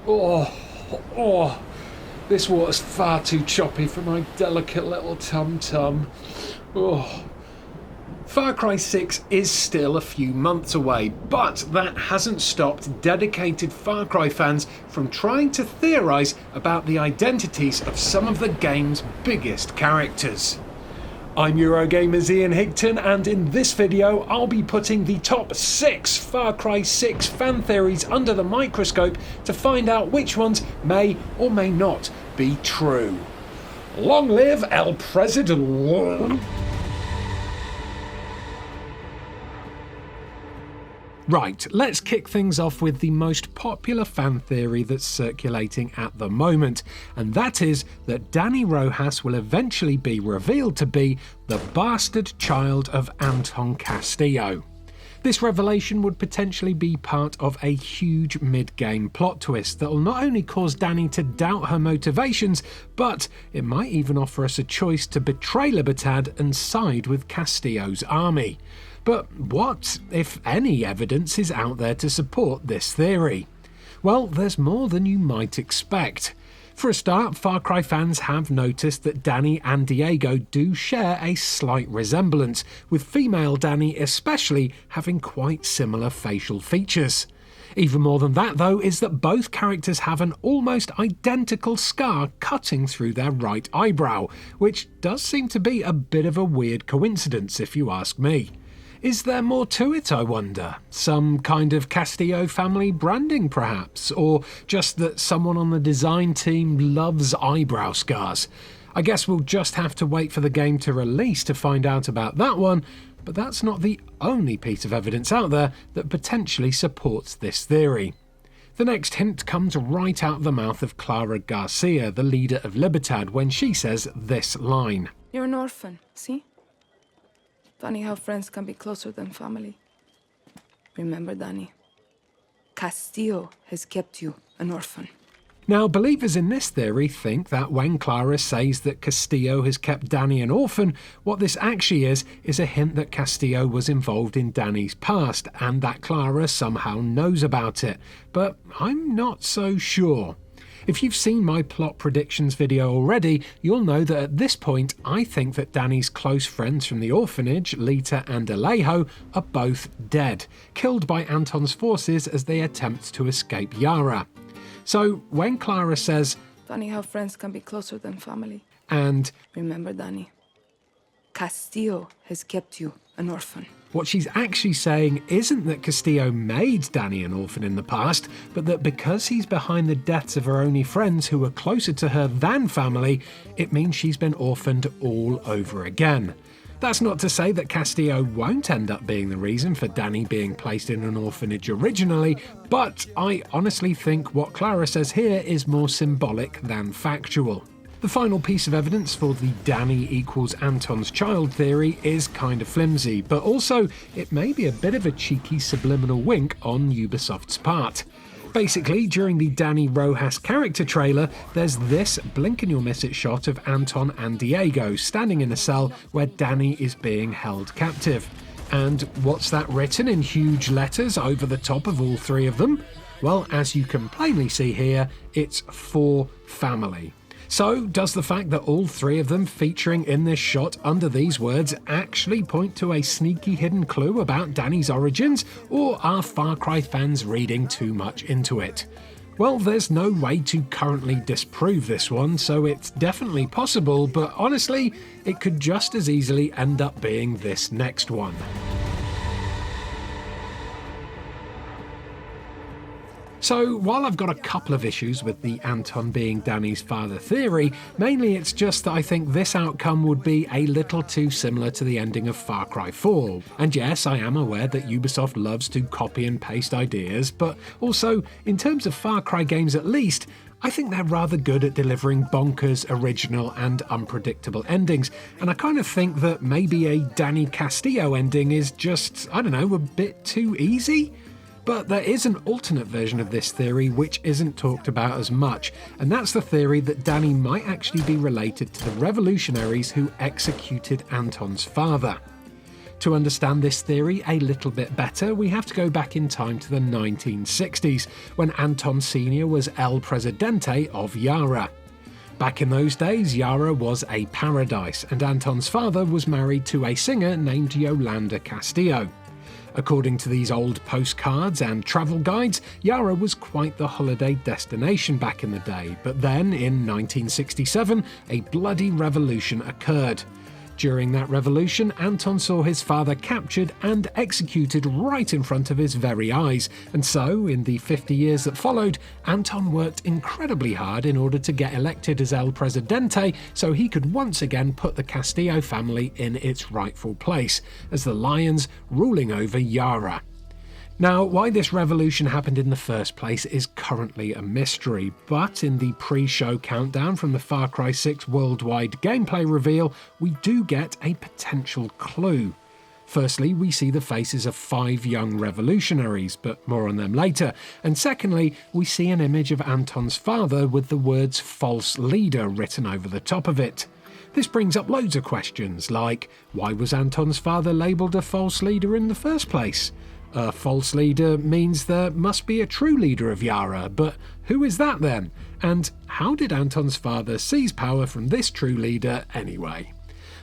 Oh, this water's far too choppy for my delicate little tum-tum. Oh. Far Cry 6 is still a few months away, but that hasn't stopped dedicated Far Cry fans from trying to theorise about the identities of some of the game's biggest characters. I'm Eurogamer's Higton, and in this video I'll be putting the top 6 Far Cry 6 fan theories under the microscope to find out which ones may or may not be true. Long live El President! Right, let's kick things off with the most popular fan theory that's circulating at the moment, and that is that Dani Rojas will eventually be revealed to be the bastard child of Anton Castillo. This revelation would potentially be part of a huge mid-game plot twist that will not only cause Dani to doubt her motivations, but it might even offer us a choice to betray Libertad and side with Castillo's army. But what, if any, evidence is out there to support this theory? Well, there's more than you might expect. For a start, Far Cry fans have noticed that Dani and Diego do share a slight resemblance, with female Dani especially having quite similar facial features. Even more than that, though, is that both characters have an almost identical scar cutting through their right eyebrow, which does seem to be a bit of a weird coincidence if you ask me. Is there more to it, I wonder? Some kind of Castillo family branding, perhaps? Or just that someone on the design team loves eyebrow scars? I guess we'll just have to wait for the game to release to find out about that one, but that's not the only piece of evidence out there that potentially supports this theory. The next hint comes right out of the mouth of Clara Garcia, the leader of Libertad, when she says this line. You're an orphan, see? Funny how friends can be closer than family. Remember, Dani, Castillo has kept you an orphan. Now, believers in this theory think that when Clara says that Castillo has kept Dani an orphan, what this actually is a hint that Castillo was involved in Dani's past and that Clara somehow knows about it. But I'm not so sure. If you've seen my plot predictions video already, you'll know that at this point I think that Dani's close friends from the orphanage, Lita and Alejo, are both dead, killed by Anton's forces as they attempt to escape Yara. So when Clara says, "Funny how friends can be closer than family," and "Remember, Dani, Castillo has kept you an orphan," what she's actually saying isn't that Castillo made Dani an orphan in the past, but that because he's behind the deaths of her only friends who were closer to her than family, it means she's been orphaned all over again. That's not to say that Castillo won't end up being the reason for Dani being placed in an orphanage originally, but I honestly think what Clara says here is more symbolic than factual. The final piece of evidence for the Dani equals Anton's child theory is kind of flimsy, but also it may be a bit of a cheeky subliminal wink on Ubisoft's part. Basically, during the Dani Rojas character trailer, there's this blink-and-you'll-miss-it shot of Anton and Diego standing in a cell where Dani is being held captive. And what's that written in huge letters over the top of all three of them? Well, as you can plainly see here, it's for family. So, does the fact that all three of them featuring in this shot under these words actually point to a sneaky hidden clue about Dani's origins, or are Far Cry fans reading too much into it? Well, there's no way to currently disprove this one, so it's definitely possible, but honestly, it could just as easily end up being this next one. So, while I've got a couple of issues with the Anton being Dani's father theory, mainly it's just that I think this outcome would be a little too similar to the ending of Far Cry 4. And yes, I am aware that Ubisoft loves to copy and paste ideas, but also, in terms of Far Cry games at least, I think they're rather good at delivering bonkers, original and unpredictable endings, and I kind of think that maybe a Dani Castillo ending is just, I don't know, a bit too easy? But there is an alternate version of this theory which isn't talked about as much, and that's the theory that Dani might actually be related to the revolutionaries who executed Anton's father. To understand this theory a little bit better, we have to go back in time to the 1960s, when Anton Sr. was El Presidente of Yara. Back in those days, Yara was a paradise, and Anton's father was married to a singer named Yolanda Castillo. According to these old postcards and travel guides, Yara was quite the holiday destination back in the day, but then, in 1967, a bloody revolution occurred. During that revolution, Anton saw his father captured and executed right in front of his very eyes, and so, in the 50 years that followed, Anton worked incredibly hard in order to get elected as El Presidente so he could once again put the Castillo family in its rightful place, as the lions ruling over Yara. Now, why this revolution happened in the first place is currently a mystery, but in the pre-show countdown from the Far Cry 6 worldwide gameplay reveal, we do get a potential clue. Firstly, we see the faces of 5 young revolutionaries, but more on them later. And secondly, we see an image of Anton's father with the words "false leader" written over the top of it. This brings up loads of questions, like why was Anton's father labelled a false leader in the first place? A false leader means there must be a true leader of Yara, but who is that then? And how did Anton's father seize power from this true leader anyway?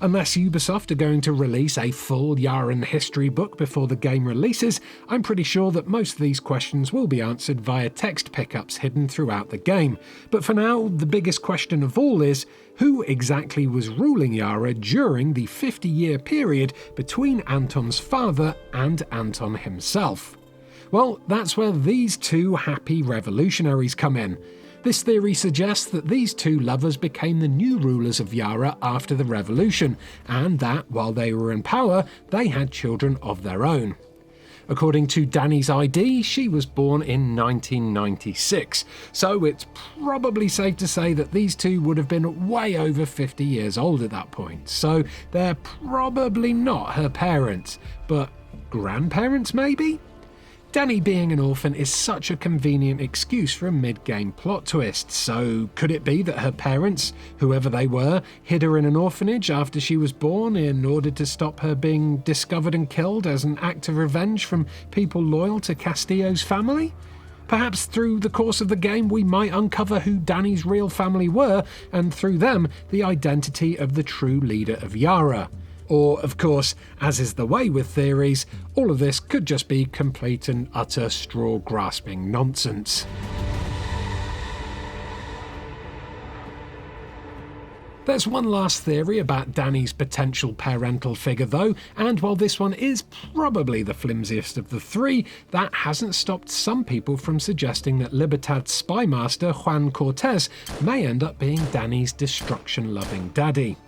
Unless Ubisoft are going to release a full Yaran history book before the game releases, I'm pretty sure that most of these questions will be answered via text pickups hidden throughout the game. But for now, the biggest question of all is, who exactly was ruling Yara during the 50-year period between Anton's father and Anton himself? Well, that's where these two happy revolutionaries come in. This theory suggests that these two lovers became the new rulers of Yara after the revolution, and that, while they were in power, they had children of their own. According to Dani's ID, she was born in 1996, so it's probably safe to say that these two would have been way over 50 years old at that point, so they're probably not her parents, but grandparents maybe? Dani being an orphan is such a convenient excuse for a mid-game plot twist, so could it be that her parents, whoever they were, hid her in an orphanage after she was born in order to stop her being discovered and killed as an act of revenge from people loyal to Castillo's family? Perhaps through the course of the game we might uncover who Dani's real family were, and through them, the identity of the true leader of Yara. Or, of course, as is the way with theories, all of this could just be complete and utter straw-grasping nonsense. There's one last theory about Dani's potential parental figure though, and while this one is probably the flimsiest of the three, that hasn't stopped some people from suggesting that Libertad's spy master Juan Cortes may end up being Dani's destruction-loving daddy.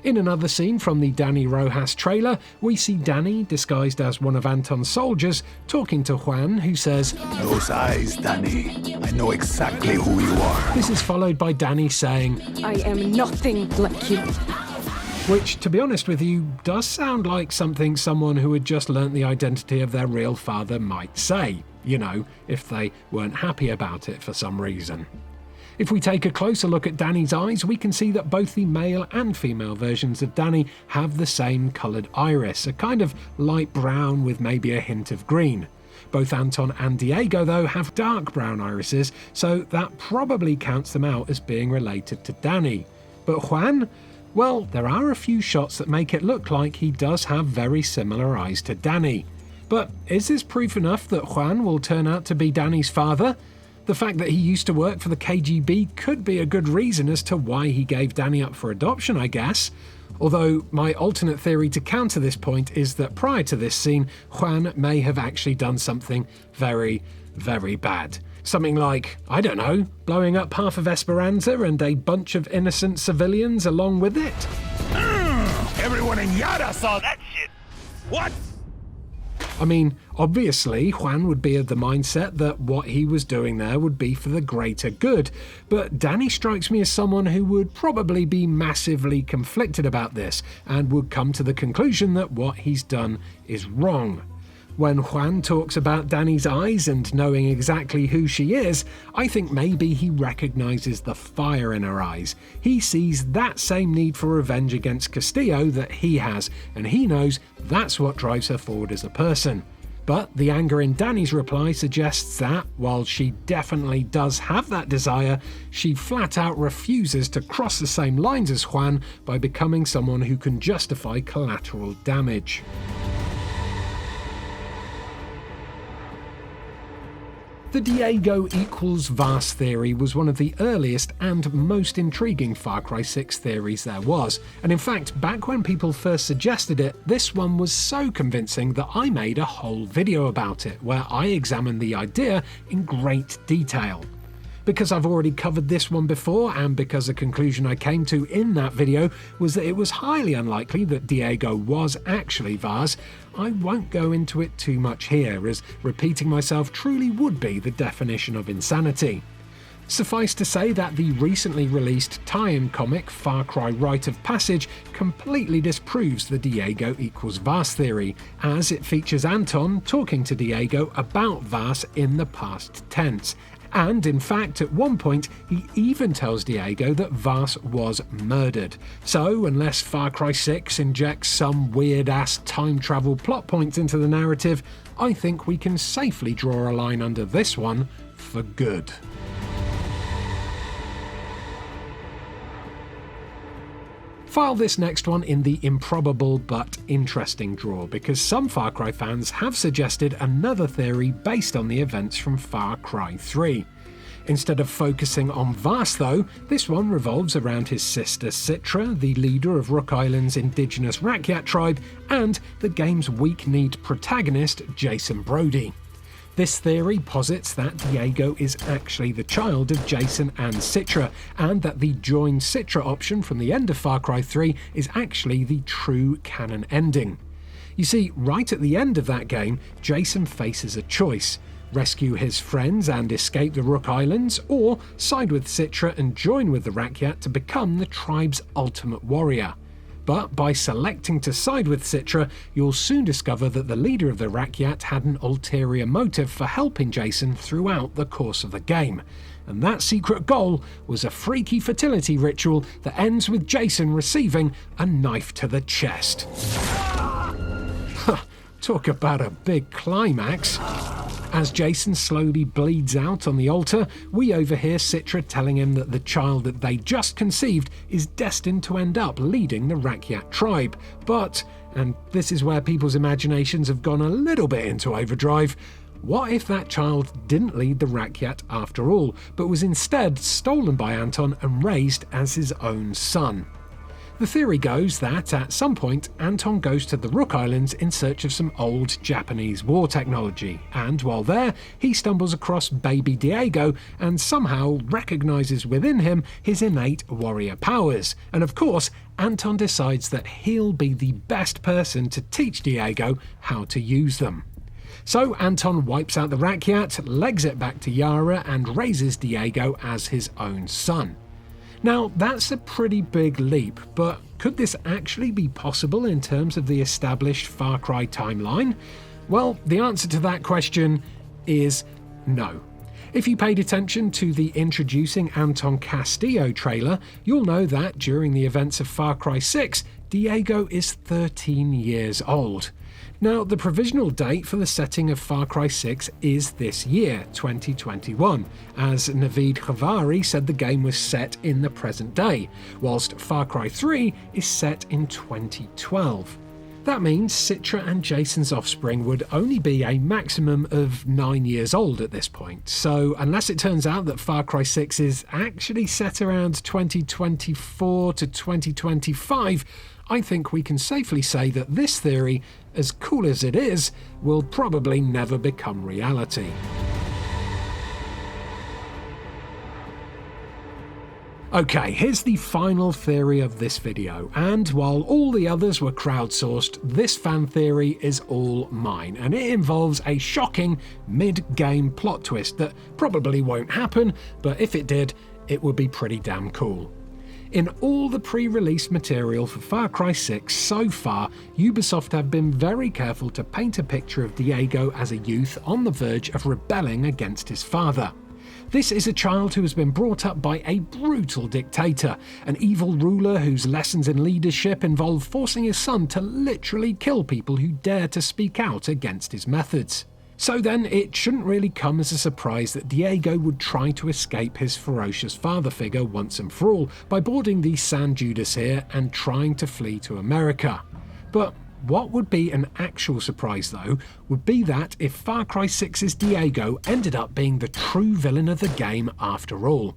In another scene from the Dani Rojas trailer, we see Dani, disguised as one of Anton's soldiers, talking to Juan, who says, "Those eyes, Dani. I know exactly who you are." This is followed by Dani saying, I am nothing like you. which, to be honest with you, does sound like something someone who had just learnt the identity of their real father might say, you know, if they weren't happy about it for some reason. If we take a closer look at Dani's eyes, we can see that both the male and female versions of Dani have the same coloured iris, a kind of light brown with maybe a hint of green. Both Anton and Diego, though, have dark brown irises, so that probably counts them out as being related to Dani. But Juan? Well, there are a few shots that make it look like he does have very similar eyes to Dani. But is this proof enough that Juan will turn out to be Dani's father? The fact that he used to work for the KGB could be a good reason as to why he gave Dani up for adoption, I guess. Although my alternate theory to counter this point is that prior to this scene, Juan may have actually done something very, very bad. Something like, I don't know, blowing up half of Esperanza and a bunch of innocent civilians along with it. Everyone in Yara saw that shit. What? I mean, obviously, Juan would be of the mindset that what he was doing there would be for the greater good, but Dani strikes me as someone who would probably be massively conflicted about this, and would come to the conclusion that what he's done is wrong. When Juan talks about Dani's eyes and knowing exactly who she is, I think maybe he recognizes the fire in her eyes. He sees that same need for revenge against Castillo that he has, and he knows that's what drives her forward as a person. But the anger in Dani's reply suggests that, while she definitely does have that desire, she flat out refuses to cross the same lines as Juan by becoming someone who can justify collateral damage. The Diego equals Vars theory was one of the earliest and most intriguing Far Cry 6 theories there was, and in fact, back when people first suggested it, this one was so convincing that I made a whole video about it, where I examined the idea in great detail. Because I've already covered this one before, and because the conclusion I came to in that video was that it was highly unlikely that Diego was actually Vars, I won't go into it too much here, as repeating myself truly would be the definition of insanity. Suffice to say that the recently released tie-in comic Far Cry Rite of Passage completely disproves the Diego equals Vars theory, as it features Anton talking to Diego about Vars in the past tense. And in fact, at one point, he even tells Diego that Vars was murdered. So, unless Far Cry 6 injects some weird-ass time travel plot points into the narrative, I think we can safely draw a line under this one for good. File this next one in the improbable but interesting drawer, because some Far Cry fans have suggested another theory based on the events from Far Cry 3. Instead of focusing on Vars though, this one revolves around his sister Citra, the leader of Rook Island's indigenous Rakyat tribe, and the game's weak-kneed protagonist Jason Brody. This theory posits that Diego is actually the child of Jason and Citra, and that the join Citra option from the end of Far Cry 3 is actually the true canon ending. You see, right at the end of that game, Jason faces a choice: rescue his friends and escape the Rook Islands, or side with Citra and join with the Rakyat to become the tribe's ultimate warrior. But by selecting to side with Citra, you'll soon discover that the leader of the Rakyat had an ulterior motive for helping Jason throughout the course of the game. And that secret goal was a freaky fertility ritual that ends with Jason receiving a knife to the chest. Talk about a big climax. As Jason slowly bleeds out on the altar, we overhear Citra telling him that the child that they just conceived is destined to end up leading the Rakyat tribe. But, and this is where people's imaginations have gone a little bit into overdrive, what if that child didn't lead the Rakyat after all, but was instead stolen by Anton and raised as his own son? The theory goes that at some point Anton goes to the Rook Islands in search of some old Japanese war technology, and while there he stumbles across baby Diego and somehow recognises within him his innate warrior powers, and of course Anton decides that he'll be the best person to teach Diego how to use them. So Anton wipes out the Rakyat, legs it back to Yara and raises Diego as his own son. Now, that's a pretty big leap, but could this actually be possible in terms of the established Far Cry timeline? Well, the answer to that question is no. If you paid attention to the Introducing Anton Castillo trailer, you'll know that during the events of Far Cry 6, Diego is 13 years old. Now, the provisional date for the setting of Far Cry 6 is this year, 2021, as Naveed Khavari said the game was set in the present day, whilst Far Cry 3 is set in 2012. That means Citra and Jason's offspring would only be a maximum of 9 years old at this point, so unless it turns out that Far Cry 6 is actually set around 2024 to 2025, I think we can safely say that this theory, as cool as it is, will probably never become reality. Okay, here's the final theory of this video, and while all the others were crowdsourced, this fan theory is all mine, and it involves a shocking mid-game plot twist that probably won't happen, but if it did, it would be pretty damn cool. In all the pre-release material for Far Cry 6 so far, Ubisoft have been very careful to paint a picture of Diego as a youth on the verge of rebelling against his father. This is a child who has been brought up by a brutal dictator, an evil ruler whose lessons in leadership involve forcing his son to literally kill people who dare to speak out against his methods. So then, it shouldn't really come as a surprise that Diego would try to escape his ferocious father figure once and for all by boarding the San Judas here and trying to flee to America. But what would be an actual surprise though, would be that if Far Cry 6's Diego ended up being the true villain of the game after all.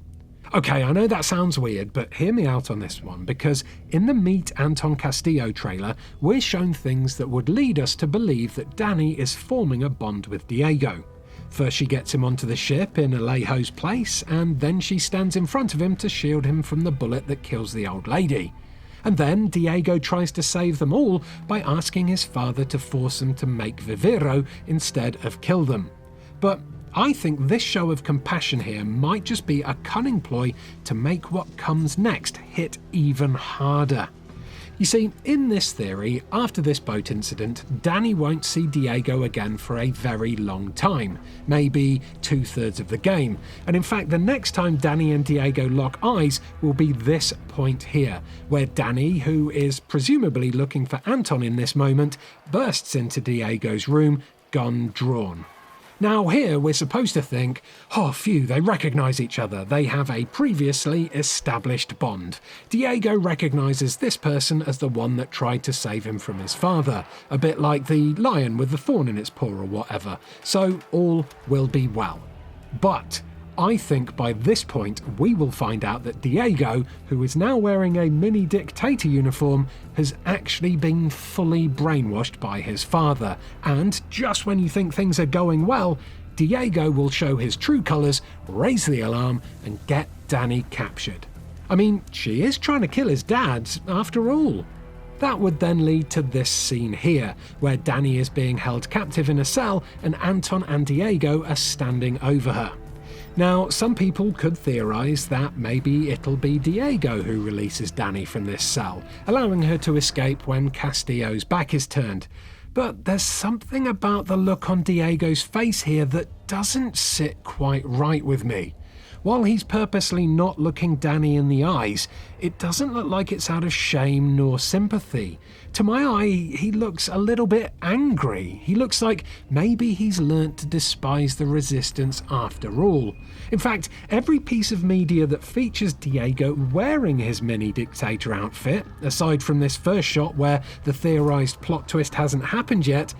Okay, I know that sounds weird, but hear me out on this one, because in the Meet Anton Castillo trailer, we're shown things that would lead us to believe that Dani is forming a bond with Diego. First she gets him onto the ship in Alejo's place, and then she stands in front of him to shield him from the bullet that kills the old lady. And then Diego tries to save them all by asking his father to force them to make Viviro instead of kill them. But I think this show of compassion here might just be a cunning ploy to make what comes next hit even harder. You see, in this theory, after this boat incident, Dani won't see Diego again for a very long time, maybe 2/3 of the game, and in fact the next time Dani and Diego lock eyes will be this point here, where Dani, who is presumably looking for Anton in this moment, bursts into Diego's room, gun drawn. Now here we're supposed to think, oh phew, they recognise each other, they have a previously established bond. Diego recognises this person as the one that tried to save him from his father, a bit like the lion with the thorn in its paw or whatever, so all will be well. But I think by this point we will find out that Diego, who is now wearing a mini dictator uniform, has actually been fully brainwashed by his father, and just when you think things are going well, Diego will show his true colours, raise the alarm, and get Dani captured. I mean, she is trying to kill his dad, after all. That would then lead to this scene here, where Dani is being held captive in a cell and Anton and Diego are standing over her. Now, some people could theorise that maybe it'll be Diego who releases Dani from this cell, allowing her to escape when Castillo's back is turned. But there's something about the look on Diego's face here that doesn't sit quite right with me. While he's purposely not looking Dani in the eyes, it doesn't look like it's out of shame nor sympathy. To my eye, he looks a little bit angry. He looks like maybe he's learnt to despise the resistance after all. In fact, every piece of media that features Diego wearing his mini dictator outfit, aside from this first shot where the theorised plot twist hasn't happened yet,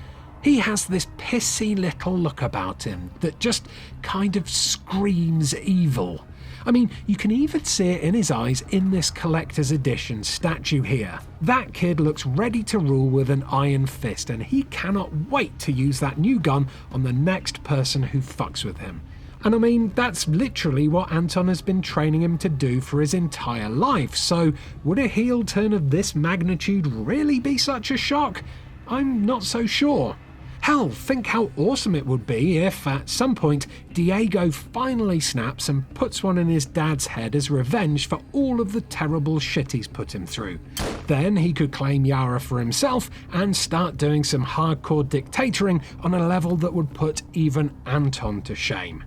he has this pissy little look about him that just kind of screams evil. I mean, you can even see it in his eyes in this collector's edition statue here. That kid looks ready to rule with an iron fist, and he cannot wait to use that new gun on the next person who fucks with him. And I mean, that's literally what Anton has been training him to do for his entire life, so would a heel turn of this magnitude really be such a shock? I'm not so sure. Hell, think how awesome it would be if, at some point, Diego finally snaps and puts one in his dad's head as revenge for all of the terrible shit he's put him through. Then he could claim Yara for himself and start doing some hardcore dictatoring on a level that would put even Anton to shame.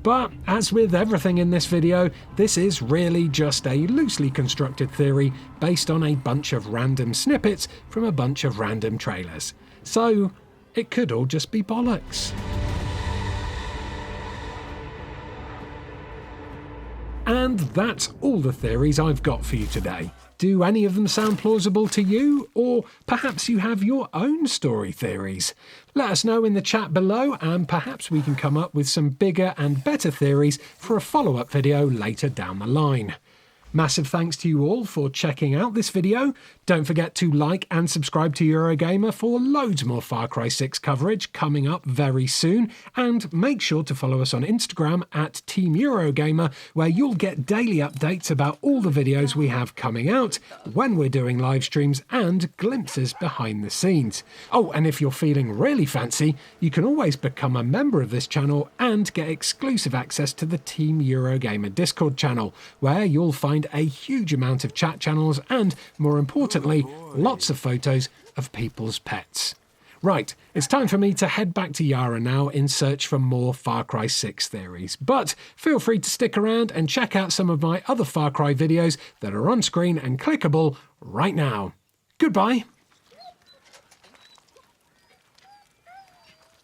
But as with everything in this video, this is really just a loosely constructed theory based on a bunch of random snippets from a bunch of random trailers. So it could all just be bollocks. And that's all the theories I've got for you today. Do any of them sound plausible to you? Or perhaps you have your own story theories? Let us know in the chat below, and perhaps we can come up with some bigger and better theories for a follow-up video later down the line. Massive thanks to you all for checking out this video. Don't forget to like and subscribe to Eurogamer for loads more Far Cry 6 coverage coming up very soon, and make sure to follow us on Instagram at Team Eurogamer, where you'll get daily updates about all the videos we have coming out, when we're doing live streams, and glimpses behind the scenes. Oh, and if you're feeling really fancy, you can always become a member of this channel and get exclusive access to the Team Eurogamer Discord channel, where you'll find find a huge amount of chat channels and, more importantly, lots of photos of people's pets. Right, it's time for me to head back to Yara now in search for more Far Cry 6 theories. But feel free to stick around and check out some of my other Far Cry videos that are on screen and clickable right now. Goodbye.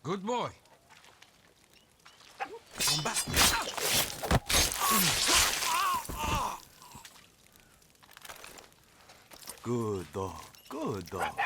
Good boy. Come back. Good dog. Good dog.